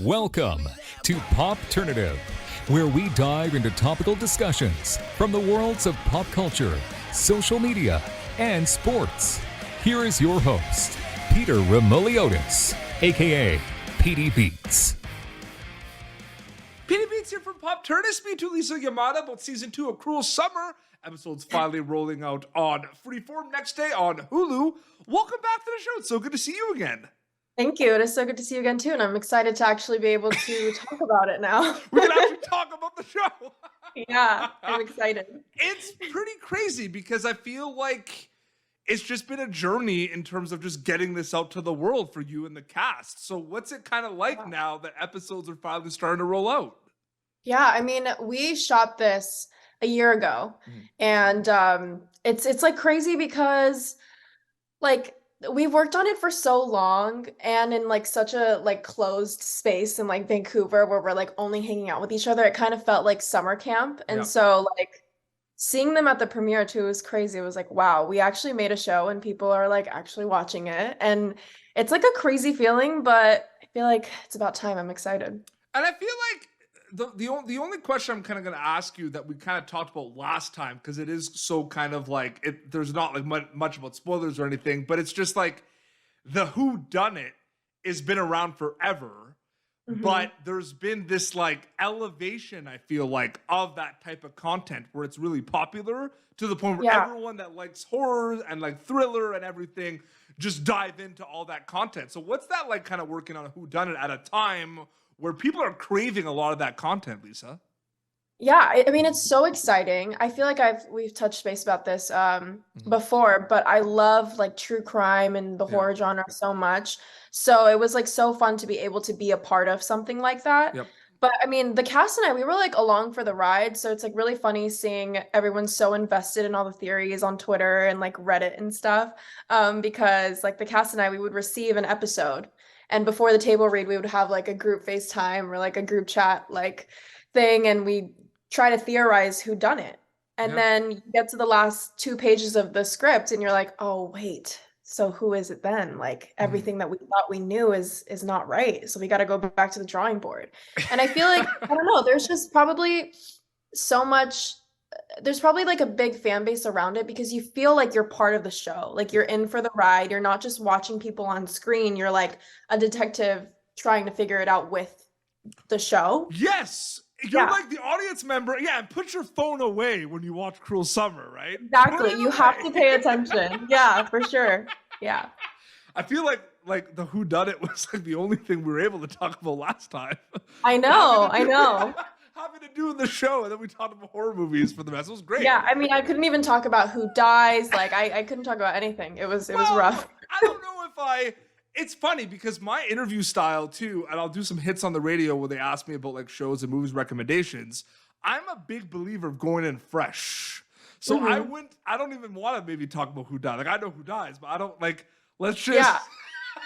Welcome to Popternative, where we dive into topical discussions from the worlds of pop culture, social media, and sports. Here is your host, Peter Remoliotis, aka PD Beats. PD Beats here from Popternative. Me too, Lisa Yamada, about season 2 of Cruel Summer. Episodes finally rolling out on Freeform next day on Hulu. Welcome back to the show. It's so good to see you again. Thank you. It is so good to see you again too, and I'm excited to actually be able to talk about it now. We can actually talk about the show. Yeah, I'm excited. It's pretty crazy because I feel like it's just been a journey in terms of just getting this out to the world for you and the cast. So what's it kind of like now that episodes are finally starting to roll out? Yeah, I mean, we shot this a year ago, and it's like crazy because like we've worked on it for so long and in like such a like closed space in like Vancouver where we're like only hanging out with each other. It kind of felt like summer camp. And so like seeing them at the premiere too was crazy. It was like, wow, we actually made a show and people are like actually watching it. And it's like a crazy feeling, but I feel like it's about time. I'm excited. And I feel like the only question I'm kind of going to ask you that we kind of talked about last time, because it is so kind of like there's not like much about spoilers or anything, but it's just like the whodunit has been around forever, but there's been this like elevation, I feel like, of that type of content where it's really popular to the point where everyone that likes horror and like thriller and everything just dive into all that content. So what's that like kind of working on a whodunit at a time where people are craving a lot of that content, Lisa? Yeah, I mean, it's so exciting. I feel like we've touched base about this before, but I love like true crime and the horror genre so much. So it was like so fun to be able to be a part of something like that. But I mean, the cast and I, we were like along for the ride. So it's like really funny seeing everyone so invested in all the theories on Twitter and like Reddit and stuff. Because like the cast and I, we would receive an episode. And before the table read, we would have like a group FaceTime or like a group chat like thing. And we try to theorize who done it. And then you get to the last 2 pages of the script and you're like, oh, wait, so who is it then? Like everything that we thought we knew is not right. So we got to go back to the drawing board. And I feel like, I don't know, there's just probably so much, there's probably like a big fan base around it because you feel like you're part of the show. Like you're in for the ride. You're not just watching people on screen. You're like a detective trying to figure it out with the show. Yes. You're like the audience member. Yeah, and put your phone away when you watch Cruel Summer, right? Exactly. You have to pay attention. Yeah, for sure. Yeah. I feel like the whodunit was like the only thing we were able to talk about last time. I know. Having to do in the show, and then we talked about horror movies for the rest. It was great. Yeah, I mean, I couldn't even talk about who dies. Like, I couldn't talk about anything. It was rough. I don't know if it's funny because my interview style too, and I'll do some hits on the radio where they ask me about like shows and movies recommendations. I'm a big believer of going in fresh. So I don't even want to maybe talk about who died. Like I know who dies, but I don't like, let's just,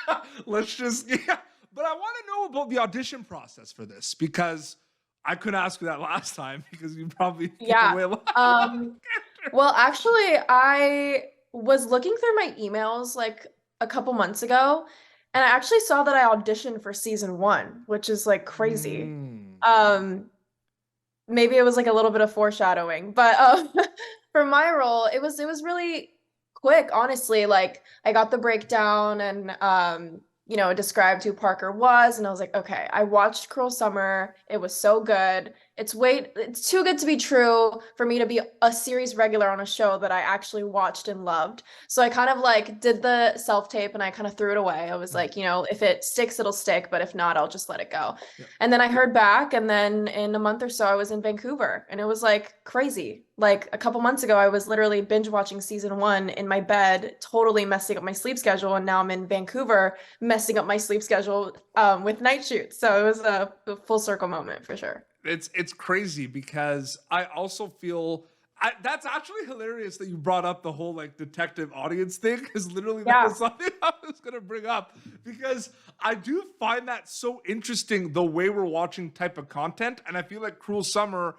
But I want to know about the audition process for this because I couldn't ask you that last time because you probably away a lot. Well, actually, I was looking through my emails like a couple months ago, and I actually saw that I auditioned for season 1, which is like crazy. Maybe it was like a little bit of foreshadowing, but for my role, it was really quick, honestly. Like I got the breakdown and it described who Parker was, and I was like, okay, I watched Cruel Summer. It was so good. It's too good to be true for me to be a series regular on a show that I actually watched and loved. So I kind of like did the self-tape and I kind of threw it away. I was like, if it sticks, it'll stick, but if not, I'll just let it go. And then I heard back, and then in a month or so, I was in Vancouver, and it was like crazy. Like a couple months ago, I was literally binge watching season 1 in my bed, totally messing up my sleep schedule. And now I'm in Vancouver messing up my sleep schedule with night shoots. So it was a full circle moment for sure. It's crazy because I also feel that's actually hilarious that you brought up the whole like detective audience thing, because literally that was something I was going to bring up, because I do find that so interesting, the way we're watching type of content. And I feel like Cruel Summer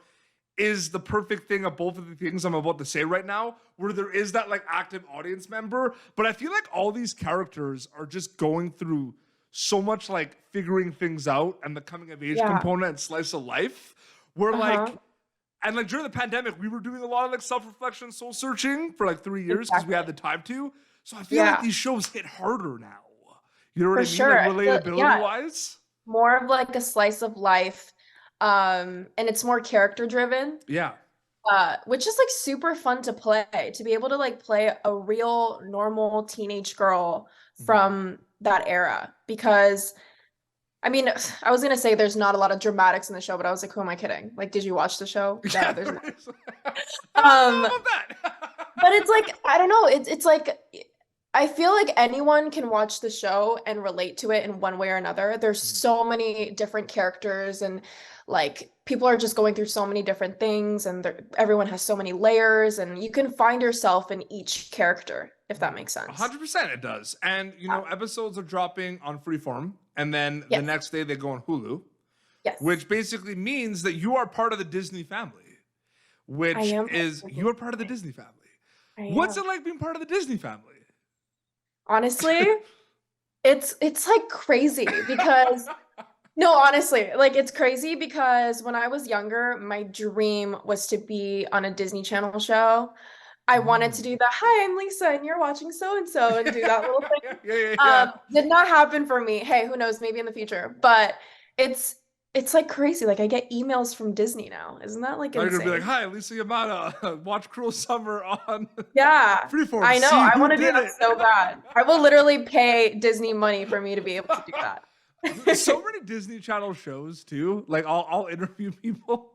is the perfect thing of both of the things I'm about to say right now, where there is that like active audience member, but I feel like all these characters are just going through so much like figuring things out and the coming of age Yeah. component and slice of life. Where Uh-huh. like, and like during the pandemic, we were doing a lot of like self-reflection, soul searching for like 3 years because we had the time to. So I feel like Yeah. these shows hit harder now. You know what For I mean? sure. Like I feel, relatability yeah, wise. more of like a slice of life. And it's more character driven. Yeah. Which is like super fun to play, to be able to like play a real normal teenage girl from that era. Because I mean, I was gonna say there's not a lot of dramatics in the show, but I was like, who am I kidding? Like, did you watch the show? No, Yeah, there's not. there is. I don't know about that. But it's like, I don't know, it's like I feel like anyone can watch the show and relate to it in one way or another. There's so many different characters, and like people are just going through so many different things, and everyone has so many layers, and you can find yourself in each character, if that makes sense. 100% it does. And you know, episodes are dropping on Freeform, and then the Yes. next day they go on Hulu, Yes. which basically means that you are part of the Disney family, which I am is part of the you're part of the Disney family. I What's am. it like being part of the Disney family? Honestly, it's like crazy because no, honestly, like it's crazy because when I was younger, my dream was to be on a Disney Channel show. I wanted to do the hi, I'm Lisa, and you're watching so and so, and do that little thing. Yeah. Did not happen for me. Hey, who knows? Maybe in the future. But it's like crazy. Like I get emails from Disney now. Isn't that like Now you're gonna be like, insane? "Hi, Lisa Yamada. Watch Cruel Summer on Yeah, Freeform. I know. See I who want to do did that it." so bad. I will literally pay Disney money for me to be able to do that. So many Disney Channel shows too. Like I'll interview people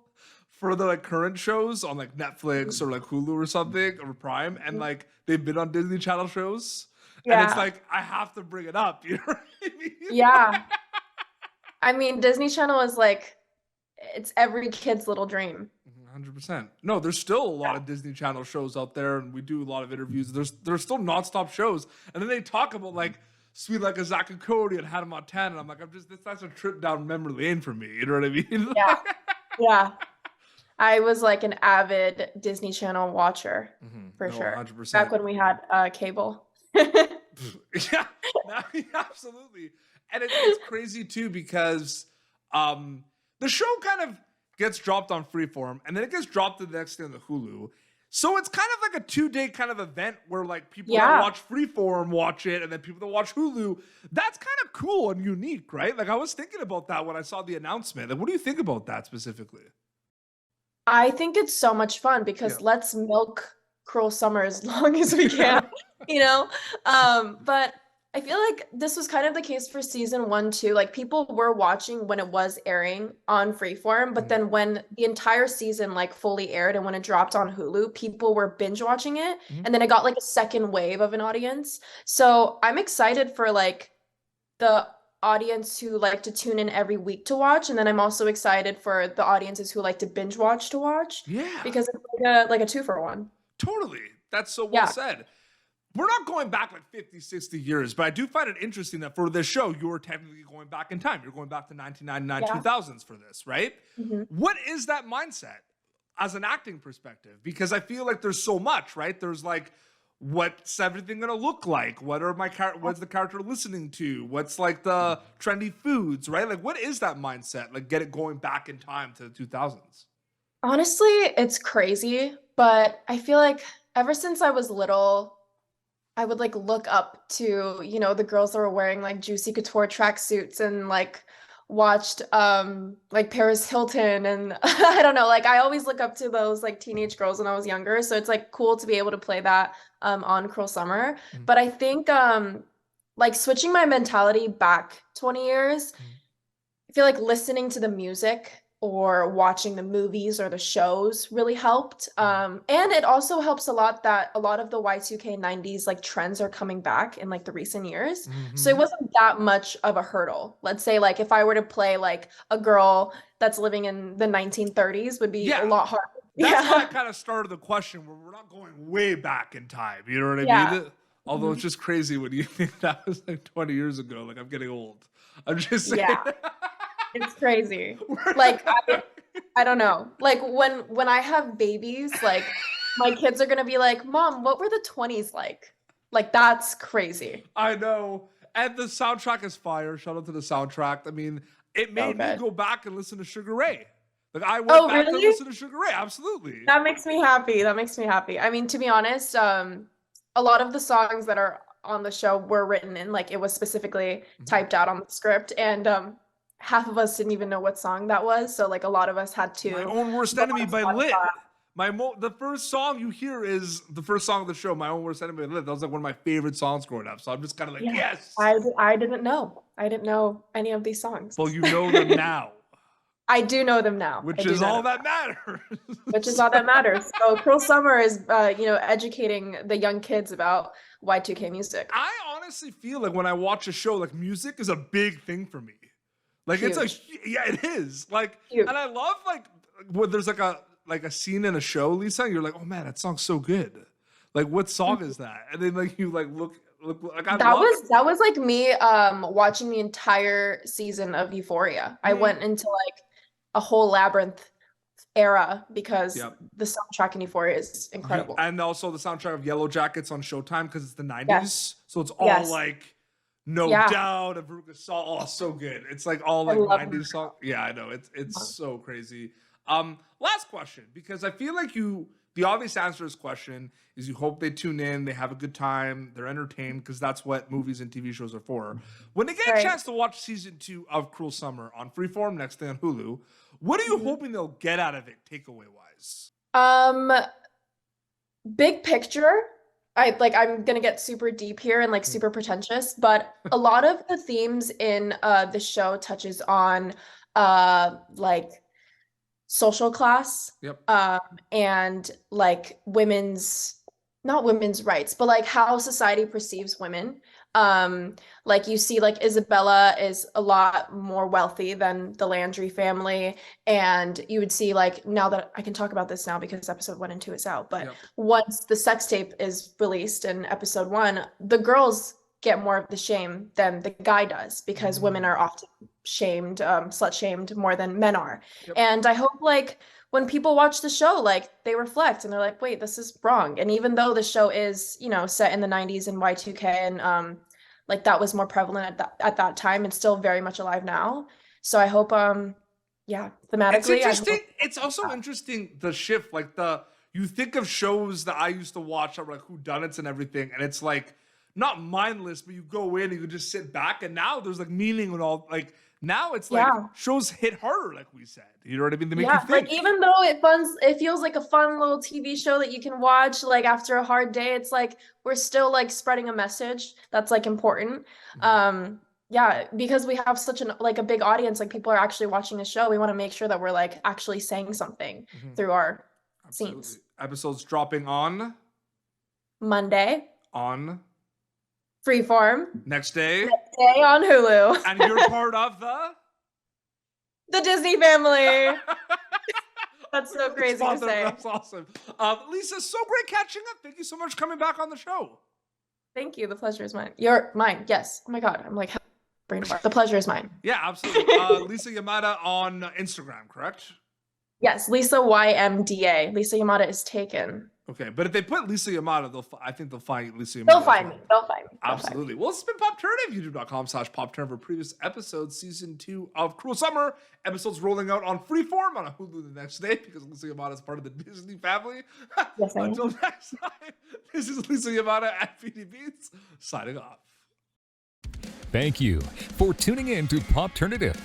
for the like current shows on like Netflix or like Hulu or something or Prime, and like they've been on Disney Channel shows, and it's Yeah. like I have to bring it up. You know what I mean? Yeah. I mean, Disney Channel is like it's every kid's little dream. 100%. No, there's still a lot of Disney Channel shows out there, and we do a lot of interviews. There's still nonstop shows, and then they talk about like Sweet Like a Zack and Cody and Hannah Montana, and I'm like, that's a trip down memory lane for me. You know what I mean? Yeah. Yeah. I was like an avid Disney Channel watcher for No, sure. 100%. Back when we had cable. Yeah, no, absolutely. And it's crazy too because the show kind of gets dropped on Freeform, and then it gets dropped the next day on the Hulu. So it's kind of like a 2-day kind of event where like people that Yeah. watch Freeform watch it, and then people that watch Hulu. That's kind of cool and unique, right? Like I was thinking about that when I saw the announcement. Like, what do you think about that specifically? I think it's so much fun because Yeah. let's milk Cruel Summer as long as we can, you know? But I feel like this was kind of the case for season 1 too. Like people were watching when it was airing on Freeform, but then when the entire season like fully aired and when it dropped on Hulu, people were binge watching it, and then it got like a second wave of an audience. So I'm excited for like the audience who like to tune in every week to watch, and then I'm also excited for the audiences who like to binge watch to watch Yeah. because it's like a 2-for-1. Totally. That's so well Yeah. said. We're not going back like 50, 60 years, but I do find it interesting that for this show, you're technically going back in time. You're going back to 1999, Yeah. 2000s for this, right? Mhm. What is that mindset as an acting perspective? Because I feel like there's so much, right? There's like, what's everything gonna look like? What's the character listening to? What's like the trendy foods, right? Like, what is that mindset? Like, get it going back in time to the 2000s. Honestly, it's crazy, but I feel like ever since I was little, I would like look up to, you know, the girls that were wearing like Juicy Couture tracksuits and like watched like Paris Hilton and I don't know, like I always look up to those like teenage girls when I was younger. So it's like cool to be able to play that on Cruel Summer. But I think like switching my mentality back 20 years, I feel like listening to the music or watching the movies or the shows really helped. And it also helps a lot that a lot of the Y2K 90s like trends are coming back in like the recent years. So it wasn't that much of a hurdle. Let's say like if I were to play like a girl that's living in the 1930s would be a lot harder. That's why I kind of started the question where we're not going way back in time. You know what I Yeah. mean? Although it's just crazy when you think that was like 20 years ago. Like, I'm getting old. I'm just saying. Yeah. It's crazy. Like I don't know. Like when I have babies, like my kids are gonna be like, "Mom, what were the 20s like?" Like that's crazy. I know. And the soundtrack is fire. Shout out to the soundtrack. I mean, it made me go back and listen to Sugar Ray. Like I went back to listen to Sugar Ray. Absolutely. That makes me happy. That makes me happy. I mean, to be honest, a lot of the songs that are on the show were written in, like, it was specifically typed out on the script, and half of us didn't even know what song that was. So like a lot of us had to. My Own Worst Enemy by Lit. The first song you hear is the first song of the show, My Own Worst Enemy by Lit. That was like one of my favorite songs growing up. So I'm just kind of like, yes. I didn't know. I didn't know any of these songs. Well, you know them now. I do know them now. Which is all that matters. Which is all that matters. So Cruel Summer is, educating the young kids about Y2K music. I honestly feel like when I watch a show, like music is a big thing for me. Like Huge. It is. Like, Huge. and I love like when there's like a scene in a show, Lisa, and you're like, oh man, that song's so good. Like, what song is that? And then like you like look like that was like me watching the entire season of Euphoria. I went into like a whole Labyrinth era because the soundtrack in Euphoria is incredible. And also the soundtrack of Yellow Jackets on Showtime because it's the 90s. So it's all like No Doubt and Veruca Salt. Oh, so good. It's like all like 90s songs. Yeah, I know. It's so crazy. Last question, because I feel like the obvious answer to this question is you hope they tune in, they have a good time, they're entertained, because that's what movies and TV shows are for. When they get a chance to watch season 2 of Cruel Summer on Freeform, next day on Hulu, what are you hoping they'll get out of it, takeaway wise? Big picture. I'm gonna get super deep here and like super pretentious, but a lot of the themes in the show touches on like social class, and like not women's rights, but like how society perceives women. Like you see, like Isabella is a lot more wealthy than the Landry family, and you would see, like, now that I can talk about this now because episode 1 and 2 is out, but once the sex tape is released in episode 1, the girls get more of the shame than the guy does because women are often shamed, slut shamed more than men are. And I hope like when people watch the show, like they reflect and they're like, wait, this is wrong. And even though the show is, set in the 90s and Y2K and like that was more prevalent at that time, it's still very much alive now. So I hope thematically it's interesting. It's also interesting the shift, like you think of shows that I used to watch that were like whodunits and everything, and it's like not mindless, but you go in and you just sit back, and now there's like meaning and all. Like now it's like shows hit harder, like we said. You know what I mean? They make you think. Like even though it feels like a fun little TV show that you can watch like after a hard day, it's like we're still like spreading a message that's like important. Because we have such a big audience, like people are actually watching the show. We want to make sure that we're like actually saying something through our scenes. Episodes dropping on Monday on Freeform. Next day on Hulu. And you're part of the Disney family. That's so crazy to say. That's awesome. Lisa, so great catching up. Thank you so much for coming back on the show. Thank you. The pleasure is mine. Mine. Yes. Oh my God. I'm like brain fart. The pleasure is mine. Yeah, absolutely. Lisa Yamada on Instagram, correct? Yes, Lisa YMDA. Lisa Yamada is taken. Okay, but if they put Lisa Yamada, I think they'll find Lisa Yamada. They'll find me. Absolutely. Well, this has been Popternative, youtube.com/Popternative for previous episodes, season 2 of Cruel Summer. Episodes rolling out on Freeform on Hulu the next day because Lisa Yamada is part of the Disney family. Yes, I am. Until next time, this is Lisa Yamada at PD Beats, signing off. Thank you for tuning in to Popternative.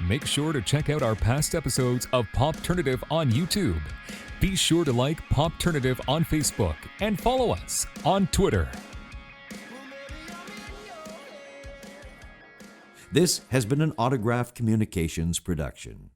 Make sure to check out our past episodes of Popternative on YouTube. Be sure to like Popternative on Facebook and follow us on Twitter. This has been an Autograph Communications production.